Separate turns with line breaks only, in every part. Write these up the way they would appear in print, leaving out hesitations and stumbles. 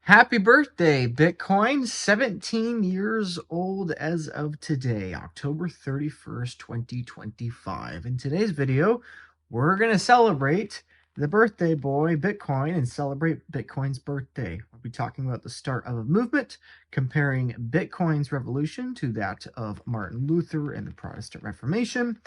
Happy birthday, Bitcoin. 17 years old as of today, October 31st, 2025. In today's video, we're going to celebrate the birthday boy, Bitcoin, and celebrate Bitcoin's birthday. We'll be talking about the start of a movement, comparing Bitcoin's revolution to that of Martin Luther and the Protestant Reformation,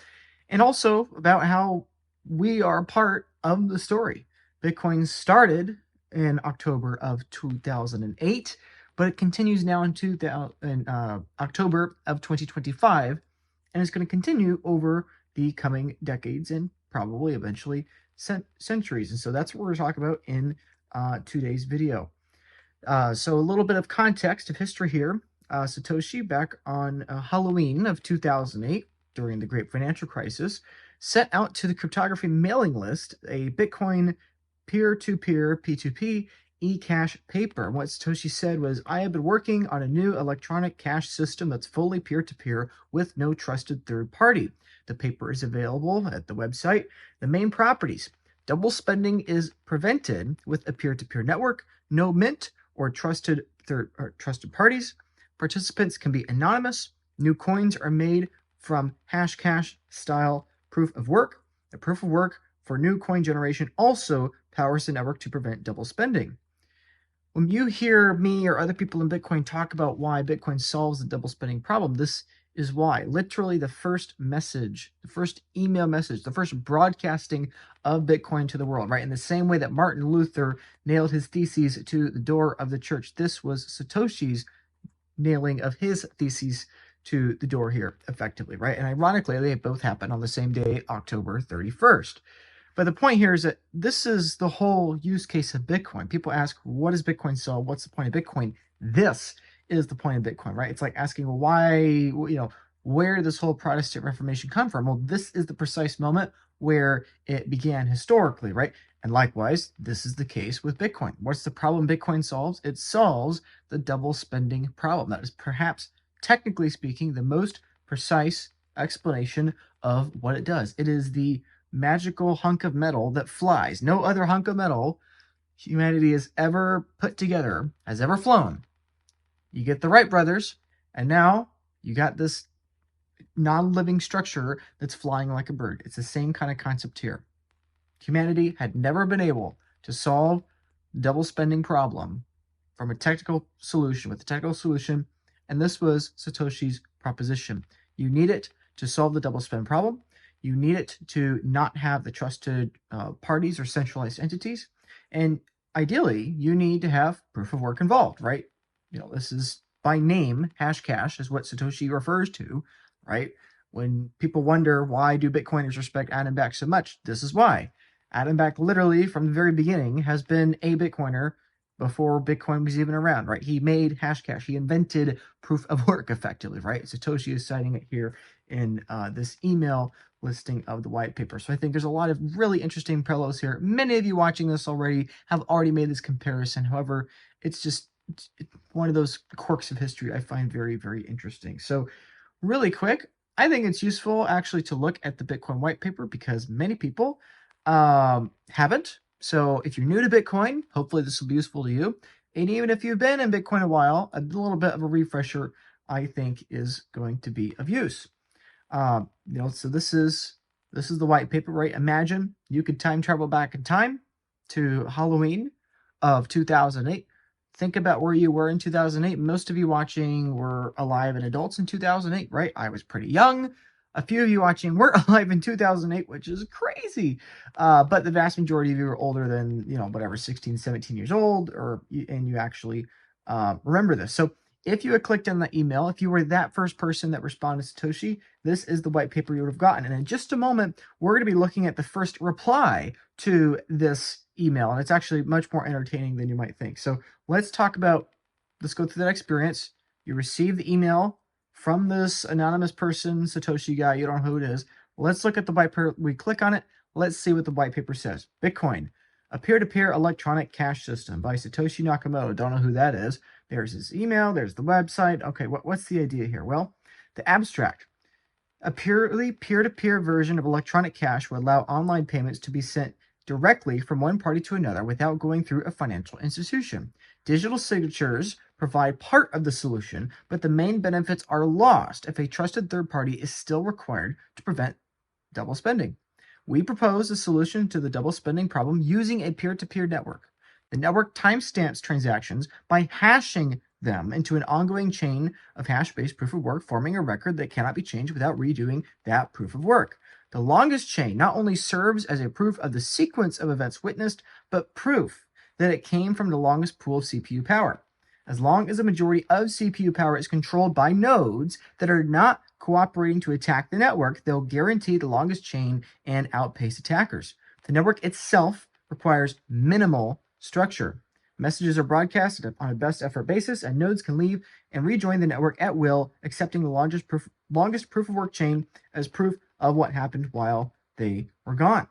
and also about how we are part of the story. Bitcoin started in October of 2008, but it continues now in October of 2025, and it's going to continue over the coming decades and probably eventually centuries. And so that's what we're talking about in today's video. So a little bit of context of history here. Satoshi, back on Halloween of 2008, during the Great Financial Crisis, sent out to the cryptography mailing list a Bitcoin peer-to-peer, P2P, e-cash paper. And what Satoshi said was, I have been working on a new electronic cash system that's fully peer-to-peer with no trusted third party. The paper is available at the website. The main properties: double spending is prevented with a peer-to-peer network, no mint or trusted parties. Participants can be anonymous. New coins are made from Hashcash style proof of work. The proof of work for new coin generation also powers the network to prevent double spending. When you hear me or other people in Bitcoin talk about why Bitcoin solves the double spending problem, this is why. Literally the first message, the first email message, the first broadcasting of Bitcoin to the world, right? In the same way that Martin Luther nailed his theses to the door of the church, this was Satoshi's nailing of his theses to the door here, effectively, right? And ironically, they both happened on the same day, October 31st. But the point here is that this is the whole use case of Bitcoin. People ask, what does Bitcoin solve? What's the point of Bitcoin? This is the point of Bitcoin, right? It's like asking, well, why, where did this whole Protestant Reformation come from? Well, this is the precise moment where it began historically, right? And likewise, this is the case with Bitcoin. What's the problem Bitcoin solves? It solves the double spending problem. That is perhaps, technically speaking, the most precise explanation of what it does. It is the magical hunk of metal that flies. No other hunk of metal humanity has ever put together has ever flown. You get the Wright brothers, and now you got this non-living structure that's flying like a bird. It's the same kind of concept here. Humanity had never been able to solve the double spending problem from a technical solution with a technical solution, and this was Satoshi's proposition. You need it to solve the double spend problem. You need it to not have the trusted parties or centralized entities. And ideally, you need to have proof of work involved, right? This is by name, Hashcash is what Satoshi refers to, right? When people wonder, why do Bitcoiners respect Adam Back so much? This is why. Adam Back, literally from the very beginning, has been a Bitcoiner before Bitcoin was even around, right? He made Hashcash. He invented proof of work, effectively, right? Satoshi is citing it here in this email listing of the white paper. So I think there's a lot of really interesting parallels here. Many of you watching this have already made this comparison. However, it's one of those quirks of history I find very, very interesting. So really quick, I think it's useful actually to look at the Bitcoin white paper because many people haven't. So if you're new to Bitcoin, hopefully this will be useful to you. And even if you've been in Bitcoin a while, a little bit of a refresher, I think, is going to be of use. So this is the white paper, right? Imagine you could time travel back in time to Halloween of 2008. Think about where you were in 2008. Most of you watching were alive and adults in 2008, right? I was pretty young. A few of you watching were alive in 2008, which is crazy. But the vast majority of you are older than, 16, 17 years old, and you actually remember this. So if you had clicked on the email, if you were that first person that responded to Satoshi, this is the white paper you would have gotten. And in just a moment, we're going to be looking at the first reply to this email. And it's actually much more entertaining than you might think. So let's go through that experience. You receive the email from this anonymous person, Satoshi guy, you don't know who it is. Let's look at the white paper. We click on it. Let's see what the white paper says. Bitcoin, a peer-to-peer electronic cash system by Satoshi Nakamoto. Don't know who that is. There's his email. There's the website. Okay, what's the idea here? Well, the abstract. A purely peer-to-peer version of electronic cash would allow online payments to be sent directly from one party to another without going through a financial institution. Digital signatures provide part of the solution, but the main benefits are lost if a trusted third party is still required to prevent double spending. We propose a solution to the double spending problem using a peer-to-peer network. The network timestamps transactions by hashing them into an ongoing chain of hash-based proof of work, forming a record that cannot be changed without redoing that proof of work. The longest chain not only serves as a proof of the sequence of events witnessed, but proof that it came from the longest pool of CPU power. As long as a majority of CPU power is controlled by nodes that are not cooperating to attack the network, they'll guarantee the longest chain and outpace attackers. The network itself requires minimal structure. Messages are broadcasted on a best effort basis, and nodes can leave and rejoin the network at will, accepting the longest proof of work chain as proof of what happened while they were gone.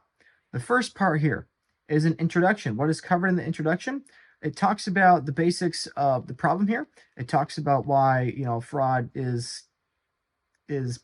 The first part here is an introduction. What is covered in the introduction? It talks about the basics of the problem here. It talks about why, fraud is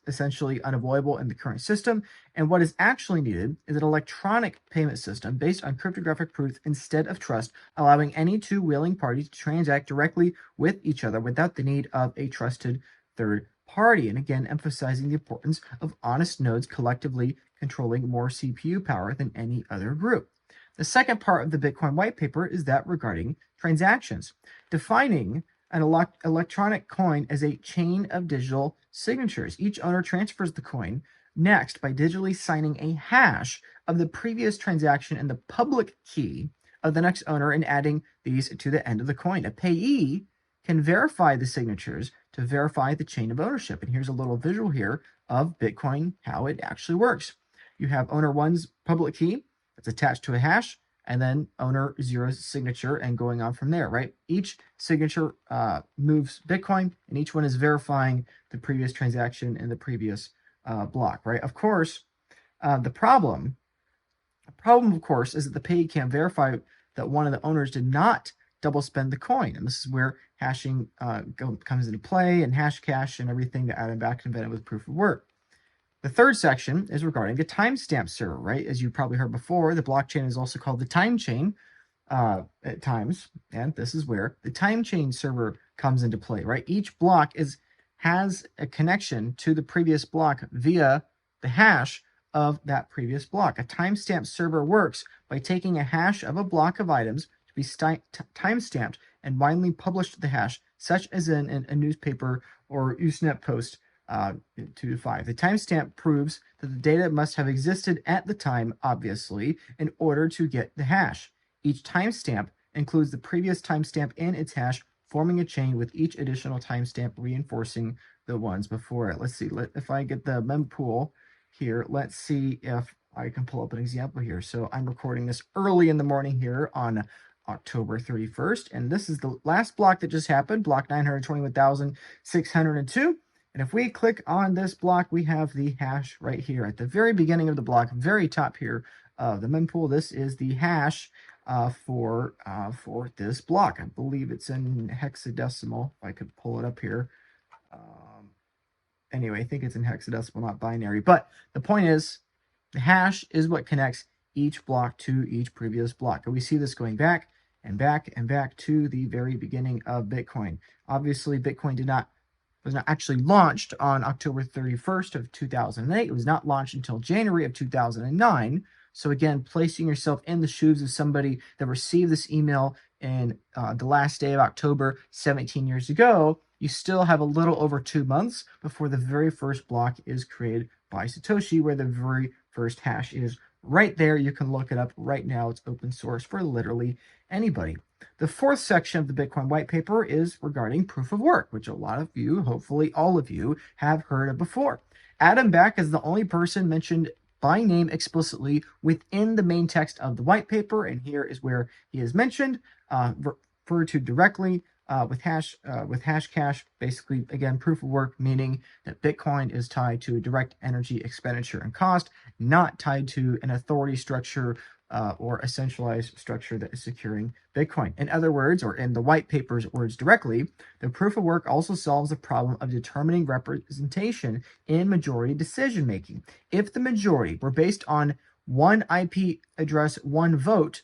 essentially unavoidable in the current system, and what is actually needed is an electronic payment system based on cryptographic proof instead of trust, allowing any two willing parties to transact directly with each other without the need of a trusted third party, and again emphasizing the importance of honest nodes collectively controlling more CPU power than any other group. The second part of the Bitcoin white paper is that regarding transactions, defining an electronic coin as a chain of digital signatures. Each owner transfers the coin next by digitally signing a hash of the previous transaction and the public key of the next owner and adding these to the end of the coin. A payee can verify the signatures to verify the chain of ownership. And here's a little visual here of Bitcoin, how it actually works. You have owner one's public key that's attached to a hash, and then owner zero's signature, and going on from there, right? Each signature moves Bitcoin, and each one is verifying the previous transaction in the previous block, right? Of course, the problem, of course, is that the payee can't verify that one of the owners did not double spend the coin, and this is where hashing comes into play, and hash cache and everything that Adam Back invented with proof of work. The third section is regarding the timestamp server, right? As you probably heard before, the blockchain is also called the time chain at times, and this is where the time chain server comes into play, right? Each block has a connection to the previous block via the hash of that previous block. A timestamp server works by taking a hash of a block of items to be timestamped and widely published the hash, such as in a newspaper or Usenet post 2 to 5. The timestamp proves that the data must have existed at the time, obviously, in order to get the hash. Each timestamp includes the previous timestamp in its hash, forming a chain with each additional timestamp reinforcing the ones before it. Let's see, if I get the mempool here, let's see if I can pull up an example here. So I'm recording this early in the morning here on October 31st, and this is the last block that just happened, block 921,602. And if we click on this block, we have the hash right here at the very beginning of the block, very top here of the mempool. This is the hash for this block. I believe it's in hexadecimal. If I could pull it up here. Anyway, I think it's in hexadecimal, not binary. But the point is, the hash is what connects each block to each previous block. And we see this going back and back and back to the very beginning of Bitcoin. Obviously, Bitcoin was not actually launched on October 31st of 2008. It was not launched until January of 2009. So again, placing yourself in the shoes of somebody that received this email in the last day of October 17 years ago, you still have a little over 2 months before the very first block is created by Satoshi, where the very first hash is right there. You can look it up right now. It's open source for literally anybody. The fourth section of the Bitcoin white paper is regarding proof of work, which a lot of you, hopefully all of you, have heard of before. Adam Back is the only person mentioned by name explicitly within the main text of the white paper, and here is where he is mentioned, referred to directly with hash cache. Basically, again, proof of work, meaning that Bitcoin is tied to a direct energy expenditure and cost, not tied to an authority structure or a centralized structure that is securing Bitcoin. In other words, or in the white paper's words directly, the proof of work also solves the problem of determining representation in majority decision making. If the majority were based on one IP address, one vote,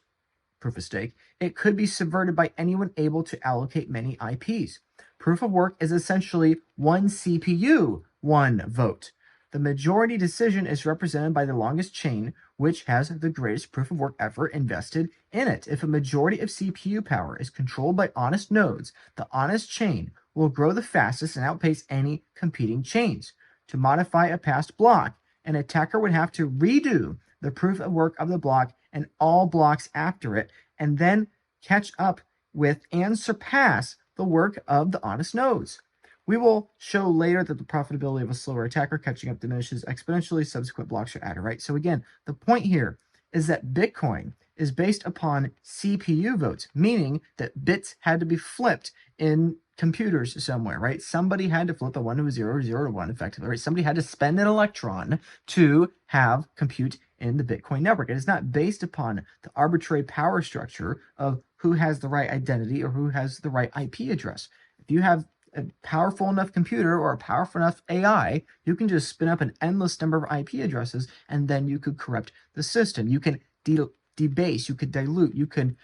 proof of stake, it could be subverted by anyone able to allocate many IPs. Proof of work is essentially one CPU, one vote. The majority decision is represented by the longest chain, which has the greatest proof of work effort invested in it. If a majority of CPU power is controlled by honest nodes, the honest chain will grow the fastest and outpace any competing chains. To modify a passed block, an attacker would have to redo the proof of work of the block and all blocks after it, and then catch up with and surpass the work of the honest nodes. We will show later that the profitability of a slower attacker catching up diminishes exponentially. Subsequent blocks are added, right? So again, the point here is that Bitcoin is based upon CPU votes, meaning that bits had to be flipped in computers somewhere, right? Somebody had to flip a 1 to a 0, 0 to 1, effectively, right? Somebody had to spend an electron to have compute in the Bitcoin network. It is not based upon the arbitrary power structure of who has the right identity or who has the right IP address. If you have a powerful enough computer or a powerful enough AI, you can just spin up an endless number of IP addresses, and then you could corrupt the system. You can debase, you could dilute, you can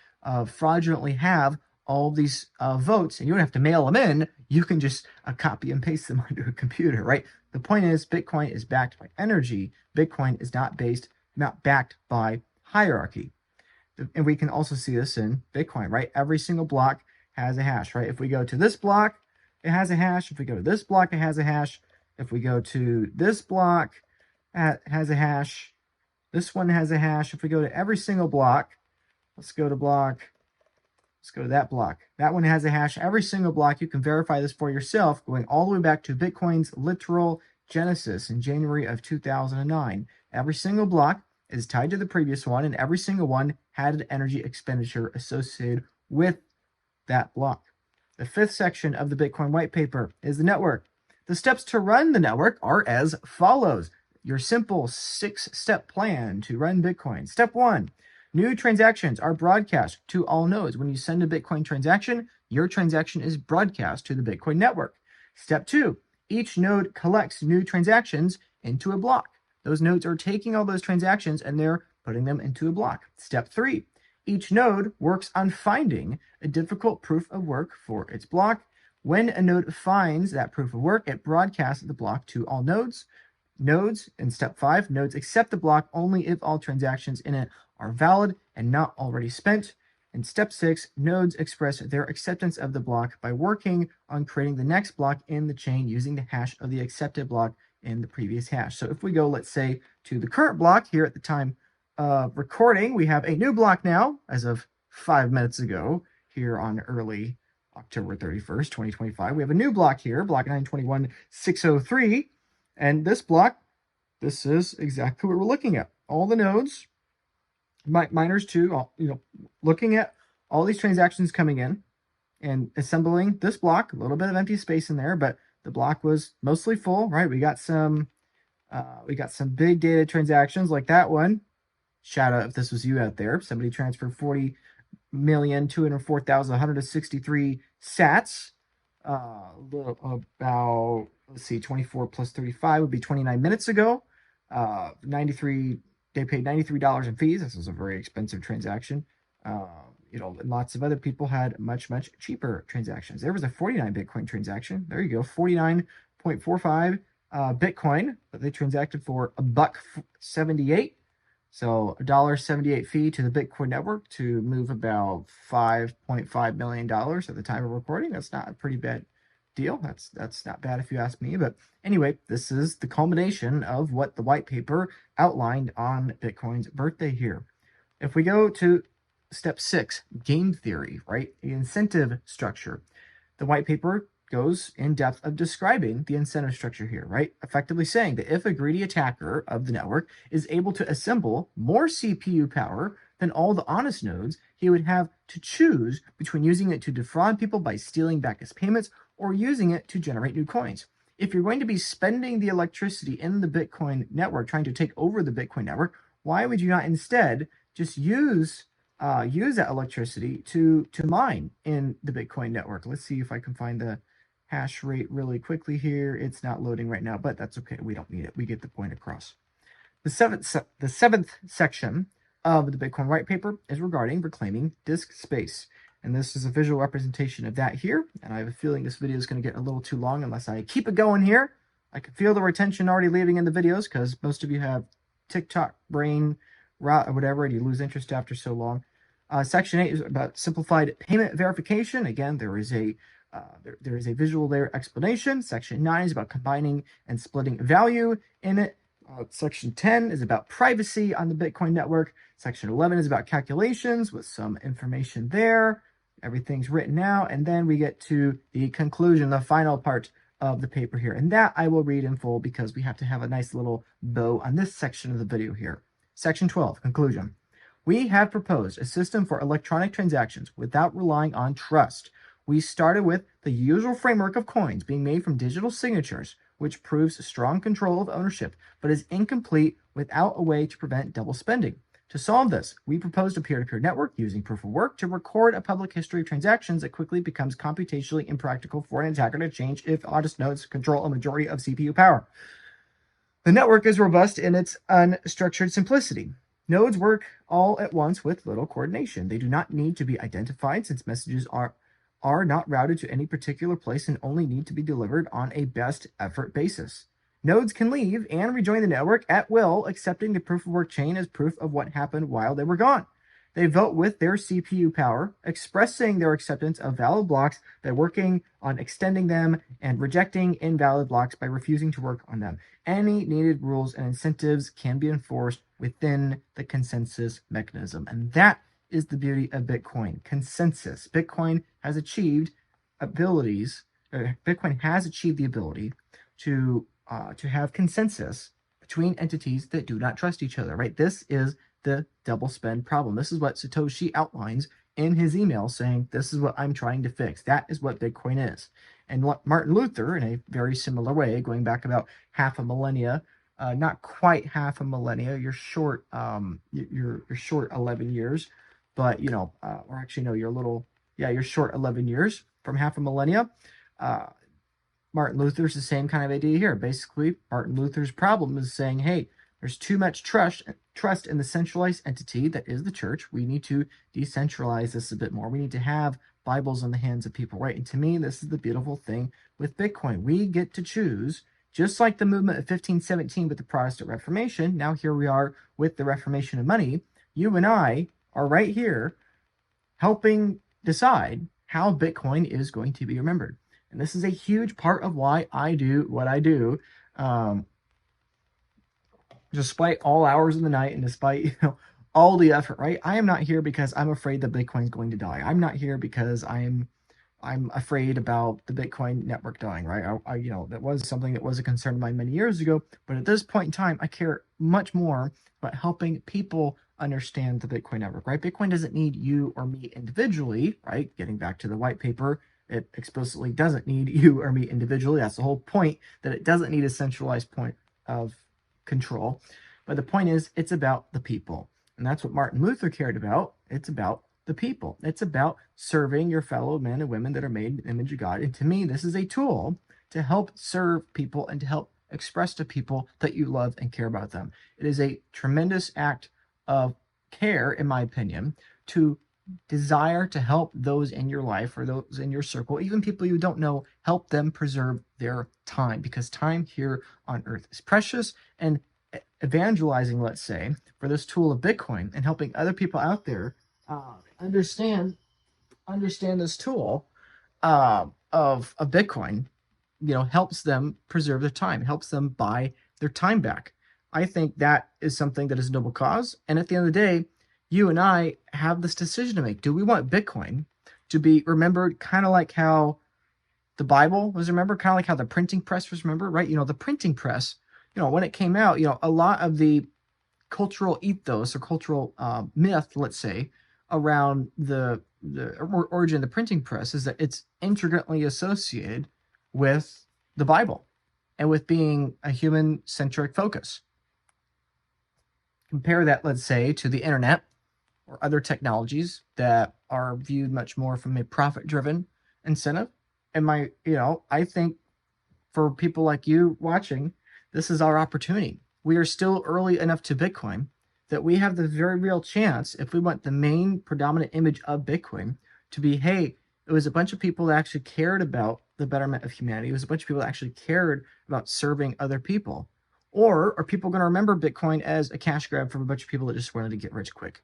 fraudulently have all these votes, and you don't have to mail them in. You can just copy and paste them onto a computer, right? The point is, Bitcoin is backed by energy. Bitcoin is not backed by hierarchy. And we can also see this in Bitcoin, right? Every single block has a hash, right? If we go to this block, it has a hash. If we go to this block, it has a hash. If we go to this block, it has a hash. This one has a hash. If we go to every single block, let's go to that block. That one has a hash. Every single block, you can verify this for yourself, going all the way back to Bitcoin's literal genesis in January of 2009. Every single block is tied to the previous one, and every single one had an energy expenditure associated with that block. The fifth section of the Bitcoin white paper is the network. The steps to run the network are as follows. Your simple 6-step plan to run Bitcoin. Step 1, new transactions are broadcast to all nodes. When you send a Bitcoin transaction, your transaction is broadcast to the Bitcoin network. Step 2, each node collects new transactions into a block. Those nodes are taking all those transactions and they're putting them into a block. Step 3, each node works on finding a difficult proof of work for its block. When a node finds that proof of work, it broadcasts the block to all nodes. In step 5, nodes accept the block only if all transactions in it are valid and not already spent. In step 6, nodes express their acceptance of the block by working on creating the next block in the chain using the hash of the accepted block in the previous hash. So if we go, let's say, to the current block here at the time of recording, we have a new block now as of 5 minutes ago here on early October 31st, 2025. We have a new block here, block 921.603. And this block, this is exactly what we're looking at. All the nodes, miners too, looking at all these transactions coming in and assembling this block. A little bit of empty space in there, but the block was mostly full, right? We got some big data transactions like that one. Shout out if this was you out there. Somebody transferred 40,204,163 sats. About, let's see, 24 plus 35 would be 29 minutes ago. They paid $93 in fees. This was a very expensive transaction. Lots of other people had much cheaper transactions. There was a 49 Bitcoin transaction. There you go, 49.45 Bitcoin, but they transacted for $1.78. So $1.78 fee to the Bitcoin network to move about $5.5 million at the time of recording. That's not a pretty bad deal. That's not bad if you ask me. But anyway, this is the culmination of what the white paper outlined on Bitcoin's birthday here. If we go to step 6, game theory, right? The incentive structure. The white paper goes in depth of describing the incentive structure here, right? Effectively saying that if a greedy attacker of the network is able to assemble more CPU power than all the honest nodes, he would have to choose between using it to defraud people by stealing back his payments or using it to generate new coins. If you're going to be spending the electricity in the Bitcoin network, trying to take over the Bitcoin network, why would you not instead just use that electricity to mine in the Bitcoin network? Let's see if I can find the hash rate really quickly here. It's not loading right now, but that's okay. We don't need it. We get the point across. The seventh section of the Bitcoin white paper is regarding reclaiming disk space. And this is a visual representation of that here. And I have a feeling this video is going to get a little too long unless I keep it going here. I can feel the retention already leaving in the videos because most of you have TikTok brain rot or whatever, and you lose interest after so long. Section 8 is about simplified payment verification. Again, there is a visual layer explanation. Section 9 is about combining and splitting value in it. Section 10 is about privacy on the Bitcoin network. Section 11 is about calculations with some information there. Everything's written out. And then we get to the conclusion, the final part of the paper here. And that I will read in full because we have to have a nice little bow on this section of the video here. Section 12, conclusion. We have proposed a system for electronic transactions without relying on trust. We started with the usual framework of coins being made from digital signatures, which proves strong control of ownership, but is incomplete without a way to prevent double spending. To solve this, we proposed a peer-to-peer network using proof of work to record a public history of transactions that quickly becomes computationally impractical for an attacker to change if honest nodes control a majority of CPU power. The network is robust in its unstructured simplicity. Nodes work all at once with little coordination. They do not need to be identified since messages are not routed to any particular place and only need to be delivered on a best effort basis. Nodes can leave and rejoin the network at will, accepting the proof of work chain as proof of what happened while they were gone. They vote with their CPU power, expressing their acceptance of valid blocks by working on extending them and rejecting invalid blocks by refusing to work on them. Any needed rules and incentives can be enforced within the consensus mechanism. And that is the beauty of Bitcoin. Consensus. Bitcoin has achieved the ability to have consensus between entities that do not trust each other, right? This is the double spend problem. This is what Satoshi outlines in his email saying, this is what I'm trying to fix. That is what Bitcoin is. And Martin Luther, in a very similar way, going back about half a millennia, not quite half a millennia, you're short 11 years, but or actually no, you're short 11 years from half a millennia. Martin Luther's the same kind of idea here. Basically, Martin Luther's problem is saying, hey, there's too much trust in the centralized entity that is the church. We need to decentralize this a bit more. We need to have Bibles in the hands of people, right? And to me, this is the beautiful thing with Bitcoin. We get to choose, just like the movement of 1517 with the Protestant Reformation. Now here we are with the Reformation of money. You and I are right here helping decide how Bitcoin is going to be remembered. And this is a huge part of why I do what I do. Despite all hours of the night and despite all the effort, right? I am not here because I'm afraid that Bitcoin is going to die. I'm not here because I'm afraid about the Bitcoin network dying, right? That was something that was a concern of mine many years ago, but at this point in time, I care much more about helping people understand the Bitcoin network, right? Bitcoin doesn't need you or me individually, right? Getting back to the white paper, it explicitly doesn't need you or me individually. That's the whole point, that it doesn't need a centralized point of control. But the point is, it's about the people. And that's what Martin Luther cared about. It's about the people. It's about serving your fellow men and women that are made in the image of God. And to me, this is a tool to help serve people and to help express to people that you love and care about them. It is a tremendous act of care, in my opinion, to desire to help those in your life or those in your circle, even people you don't know, help them preserve their time, because time here on earth is precious. And evangelizing, let's say, for this tool of Bitcoin and helping other people out there understand this tool of Bitcoin, helps them preserve their time, helps them buy their time back. I think that is something that is a noble cause. And at the end of the day, you and I have this decision to make. Do we want Bitcoin to be remembered kind of like how the Bible was remembered, kind of like how the printing press was remembered, right? The printing press, when it came out, a lot of the cultural ethos or cultural myth, let's say, around the origin of the printing press is that it's intricately associated with the Bible and with being a human-centric focus. Compare that, let's say, to the internet or other technologies that are viewed much more from a profit-driven incentive. And I think for people like you watching, this is our opportunity. we are still early enough to Bitcoin that we have the very real chance, if we want the main predominant image of Bitcoin to be, hey, it was a bunch of people that actually cared about the betterment of humanity. It was a bunch of people that actually cared about serving other people. Or are people going to remember Bitcoin as a cash grab from a bunch of people that just wanted to get rich quick?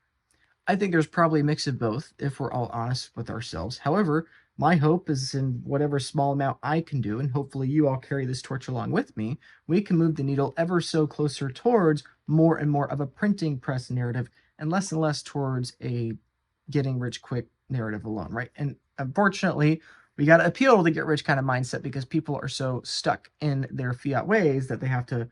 I think there's probably a mix of both if we're all honest with ourselves. However, my hope is in whatever small amount I can do, and hopefully you all carry this torch along with me, we can move the needle ever so closer towards more and more of a printing press narrative and less towards a getting rich quick narrative alone, right? And unfortunately, we got to appeal to the get rich kind of mindset because people are so stuck in their fiat ways that they have to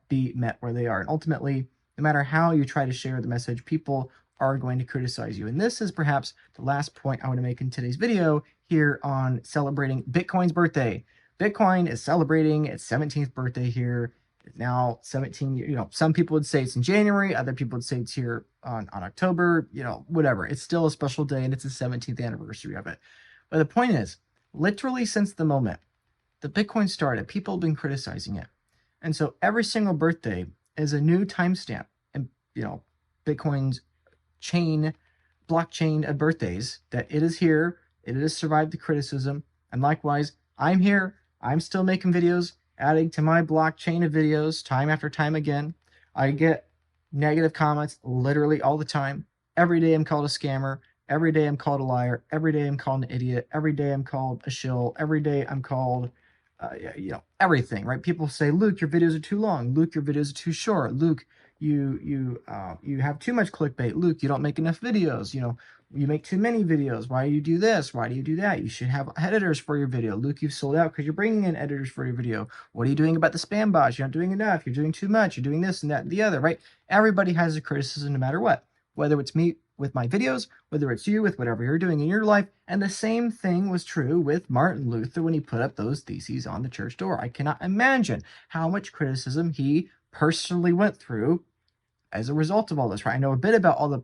be met where they are. And ultimately, no matter how you try to share the message, people are going to criticize you. And this is perhaps the last point I want to make in today's video here on celebrating Bitcoin's birthday. Bitcoin is celebrating its 17th birthday here. Now 17, some people would say it's in January, other people would say it's here on October, whatever. It's still a special day and it's the 17th anniversary of it. But the point is, literally since the moment that Bitcoin started, people have been criticizing it. And so every single birthday is a new timestamp. And, Bitcoin's blockchain of birthdays, that it is here, it has survived the criticism, and likewise, I'm here, I'm still making videos, adding to my blockchain of videos time after time again. I get negative comments literally all the time. Every day I'm called a scammer, every day I'm called a liar, every day I'm called an idiot, every day I'm called a shill, every day I'm called everything, right? People say, Luke, your videos are too long. Luke, your videos are too short. Luke, you have too much clickbait. Luke, you don't make enough videos. You make too many videos. Why do you do this? Why do you do that? You should have editors for your video. Luke, you've sold out because you're bringing in editors for your video. What are you doing about the spam bots? You're not doing enough. You're doing too much. You're doing this and that and the other, right? Everybody has a criticism no matter what, whether it's me with my videos, whether it's you with whatever you're doing in your life. And the same thing was true with Martin Luther when he put up those theses on the church door. I cannot imagine how much criticism he personally went through as a result of all this, right? I know a bit about all the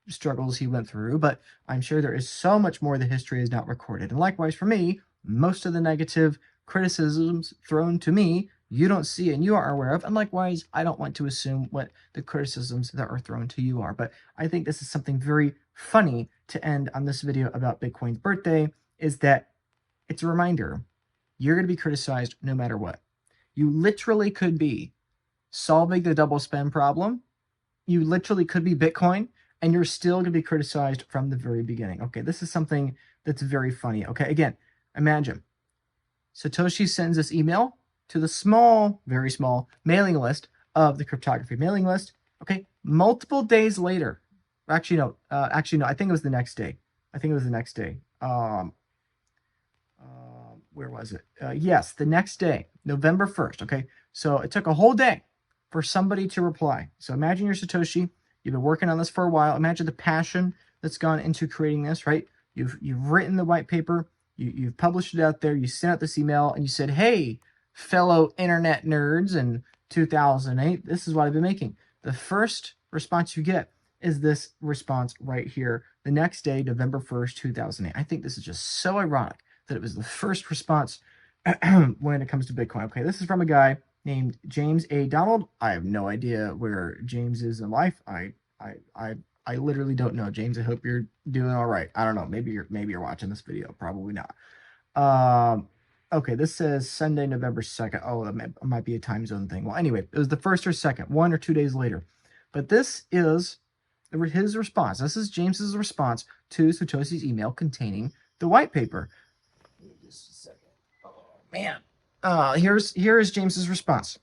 struggles he went through, but I'm sure there is so much more that history is not recorded. And likewise for me, most of the negative criticisms thrown to me, you don't see and you are aware of. And likewise, I don't want to assume what the criticisms that are thrown to you are. But I think this is something very funny to end on this video about Bitcoin's birthday, is that it's a reminder you're going to be criticized no matter what. You literally could be solving the double spend problem. You literally could be Bitcoin, and you're still going to be criticized from the very beginning. Okay, this is something that's very funny. Okay, again, imagine Satoshi sends this email to the small, very small mailing list of the cryptography mailing list. Okay, multiple days later, actually no, I think it was the next day. Where was it? Yes, the next day, November 1st. Okay, so it took a whole day for somebody to reply. So imagine you're Satoshi. You've been working on this for a while. Imagine the passion that's gone into creating this, right? You've written the white paper. You've published it out there. You sent out this email and you said, hey, fellow internet nerds in 2008, this is what I've been making. The first response you get is this response right here. The next day, November 1st, 2008. I think this is just so ironic that it was the first response when it comes to Bitcoin. Okay, this is from a guy named James A. Donald. I have no idea where James is in life. I literally don't know. James, I hope you're doing all right. I don't know. Maybe you're watching this video. Probably not. Okay, this says Sunday, November 2nd. Oh, it might be a time zone thing. Well, anyway, it was the 1st or 2nd, 1 or 2 days later. But this is his response. This is James's response to Satoshi's email containing the white paper. Just a second. Oh, man. Here is James's response.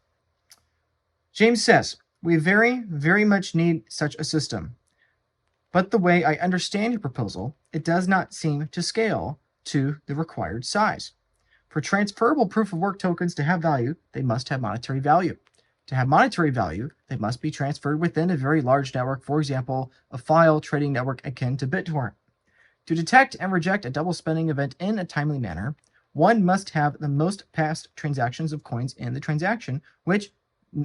James says, we very, very much need such a system. But the way I understand your proposal, it does not seem to scale to the required size. For transferable proof-of-work tokens to have value, they must have monetary value. To have monetary value, they must be transferred within a very large network, for example, a file trading network akin to BitTorrent. To detect and reject a double spending event in a timely manner, one must have the most past transactions of coins in the transaction, which,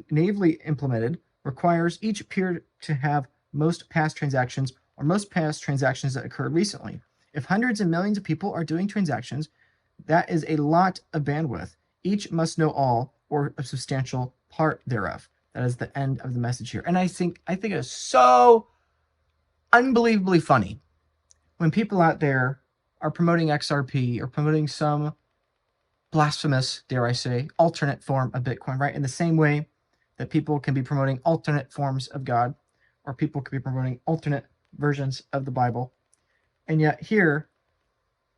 naively implemented, requires each peer to have most past transactions or most past transactions that occurred recently. If hundreds of millions of people are doing transactions, that is a lot of bandwidth. Each must know all or a substantial part thereof. That is the end of the message here. And I think it's so unbelievably funny when people out there are promoting XRP or promoting some blasphemous, dare I say, alternate form of Bitcoin, right? In the same way that people can be promoting alternate forms of God, or people could be promoting alternate versions of the Bible. And yet here,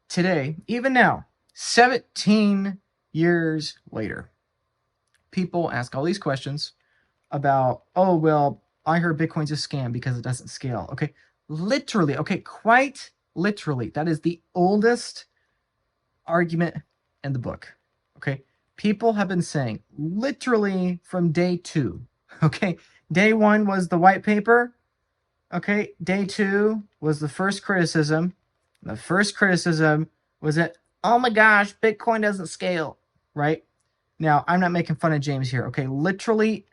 today, even now, 17 years later, people ask all these questions about, oh, well, I heard Bitcoin's a scam because it doesn't scale. Okay, literally, okay, quite literally, that is the oldest argument in the book. Okay, people have been saying literally from day 2. Okay, day 1 was the white paper. Okay, day 2 was the first criticism. The first criticism was that, oh my gosh, Bitcoin doesn't scale, right? Now, I'm not making fun of James here, okay? Literally,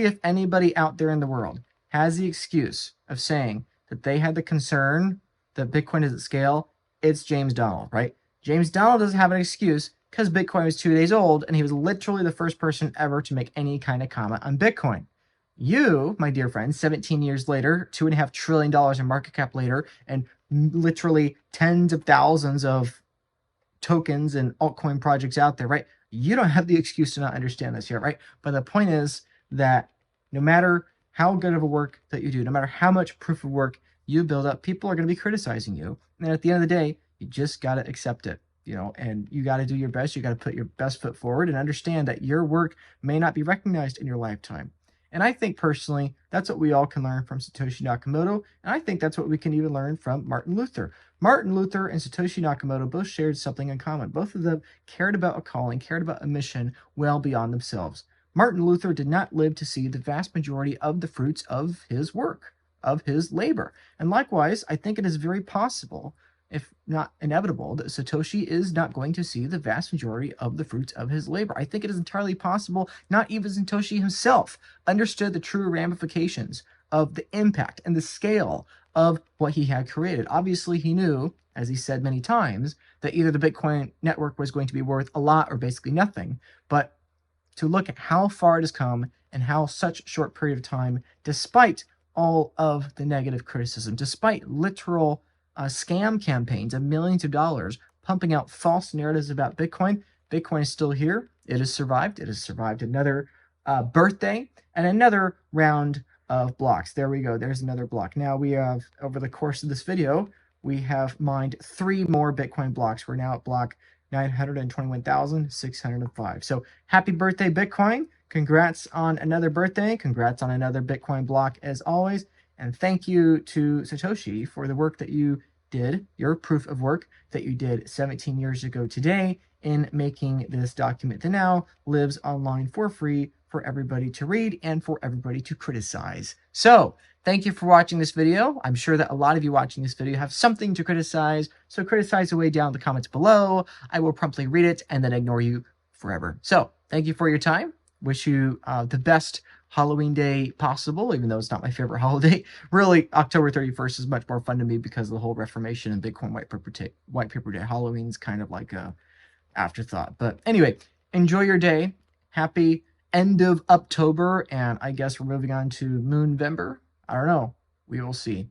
if anybody out there in the world has the excuse of saying that they had the concern that Bitcoin doesn't scale, it's James Donald, right? James Donald doesn't have an excuse because Bitcoin was 2 days old, and he was literally the first person ever to make any kind of comment on Bitcoin. You, my dear friend, 17 years later, $2.5 trillion in market cap later, and literally tens of thousands of tokens and altcoin projects out there, right? You don't have the excuse to not understand this yet, right? But the point is that no matter how good of a work that you do, no matter how much proof of work you build up, people are going to be criticizing you. And at the end of the day, you just got to accept it, and you got to do your best. You got to put your best foot forward and understand that your work may not be recognized in your lifetime. And I think personally, that's what we all can learn from Satoshi Nakamoto. And I think that's what we can even learn from Martin Luther. Martin Luther and Satoshi Nakamoto both shared something in common. Both of them cared about a calling, cared about a mission well beyond themselves. Martin Luther did not live to see the vast majority of the fruits of his work, of his labor. And likewise, I think it is very possible, if not inevitable, that Satoshi is not going to see the vast majority of the fruits of his labor. I think it is entirely possible not even Satoshi himself understood the true ramifications of the impact and the scale of what he had created. Obviously, he knew, as he said many times, that either the Bitcoin network was going to be worth a lot or basically nothing. But to look at how far it has come and how such short period of time, despite all of the negative criticism, despite literal scam campaigns of millions of dollars pumping out false narratives about Bitcoin, Bitcoin is still here. It has survived. It has survived another birthday and another round of blocks. There we go. There's another block. Now we have, over the course of this video, we have mined 3 more Bitcoin blocks. We're now at block 921,605. So happy birthday, Bitcoin. Congrats on another birthday. Congrats on another Bitcoin block as always. And thank you to Satoshi for the work that you did, your proof of work that you did 17 years ago today in making this document that now lives online for free for everybody to read and for everybody to criticize. So thank you for watching this video. I'm sure that a lot of you watching this video have something to criticize, so criticize away down in the comments below. I will promptly read it and then ignore you forever. So thank you for your time. Wish you the best Halloween day possible, even though it's not my favorite holiday. Really, October 31st is much more fun to me because of the whole Reformation and Bitcoin white paper day. Halloween's kind of like a afterthought. But anyway, enjoy your day. Happy end of October, and I guess we're moving on to Moonvember. I don't know. We will see.